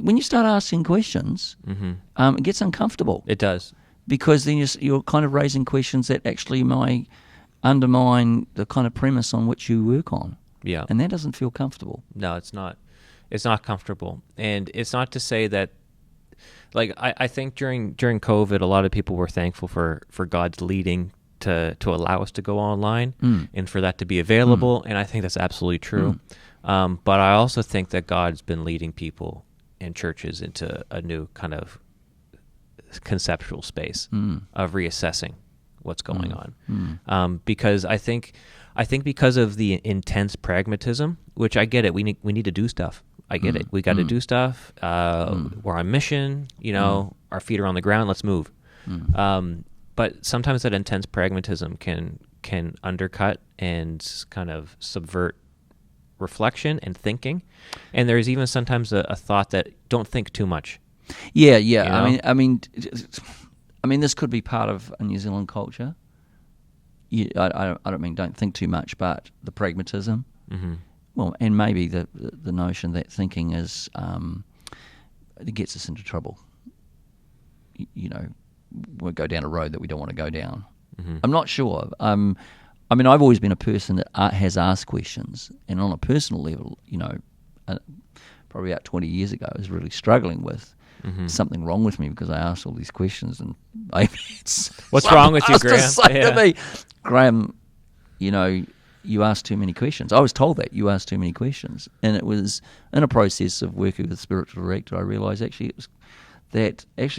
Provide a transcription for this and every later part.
when you start asking questions, it gets uncomfortable. It does. Because then you're kind of raising questions that actually might undermine the kind of premise on which you work on. Yeah. And that doesn't feel comfortable. No, it's not. It's not comfortable. And it's not to say that, like, I think during COVID, a lot of people were thankful for God's leading to allow us to go online and for that to be available. And I think that's absolutely true. But I also think that God's been leading people and churches into a new kind of conceptual space of reassessing what's going on. Because I think because of the intense pragmatism, which I get it, we need to do stuff. I get it. We got to do stuff. We're on mission. Our feet are on the ground. Let's move. But sometimes that intense pragmatism can undercut and kind of subvert reflection and thinking. And there's even sometimes a thought that don't think too much. Yeah. I mean, this could be part of a New Zealand culture. I don't mean don't think too much, but the pragmatism. Well, and maybe the notion that thinking is it gets us into trouble. We'll go down a road that we don't want to go down. I'm not sure. I've always been a person that has asked questions, and on a personal level, probably about 20 years ago, I was really struggling with something wrong with me because I asked all these questions, and what's wrong with you, Graeme? To me, Graeme, you asked too many questions. I was told that you asked too many questions, and it was in a process of working with a spiritual director. I realised it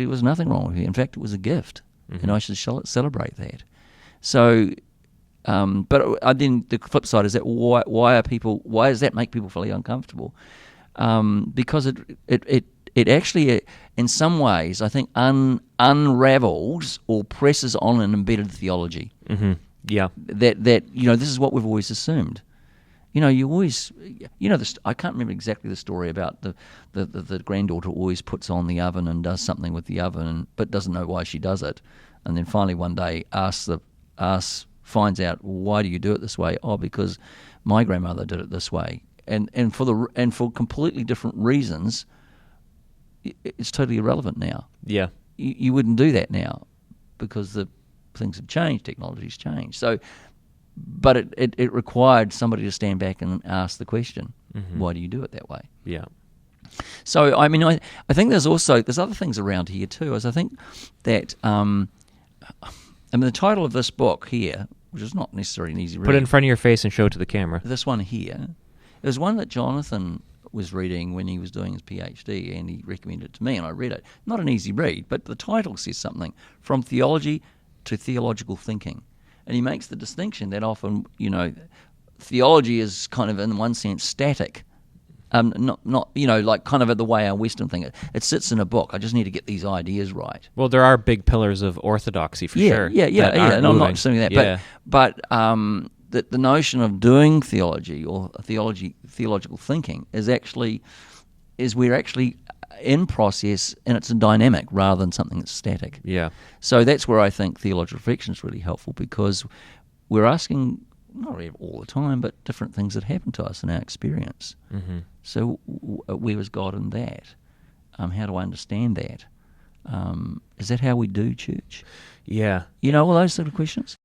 was nothing wrong with me. In fact, it was a gift, and I should celebrate that. So, but then the flip side is that why does that make people feel uncomfortable? Because it actually, in some ways, I think unravels or presses on an embedded theology. Yeah. That this is what we've always assumed. You always, I can't remember exactly the story about the granddaughter always puts on the oven and does something with the oven, but doesn't know why she does it, and then finally one day finds out, why do you do it this way? Oh, because my grandmother did it this way, and for completely different reasons. It's totally irrelevant now. Yeah, you wouldn't do that now because things have changed, technology's changed. So, but it required somebody to stand back and ask the question, why do you do it that way? Yeah. So, I think there's other things around here too, as I think that, the title of this book here, which is not necessarily an easy read. Put it in front of your face and show it to the camera. This one here, it was one that Jonathan was reading when he was doing his PhD, and he recommended it to me, and I read it. Not an easy read, but the title says something, From Theology to Theological Thinking. And he makes the distinction that often, theology is kind of, in one sense, static. Not like kind of the way our Western thing. It sits in a book. I just need to get these ideas right. Well, there are big pillars of orthodoxy for sure. Yeah. And I'm not assuming that. Yeah. But the notion of doing theology or theological thinking is we're actually in process, and it's a dynamic rather than something that's static. Yeah. So that's where I think theological reflection is really helpful, because we're asking, not really all the time, but different things that happen to us in our experience. So where is God in that? How do I understand that? Is that how we do church? Yeah. All those sort of questions?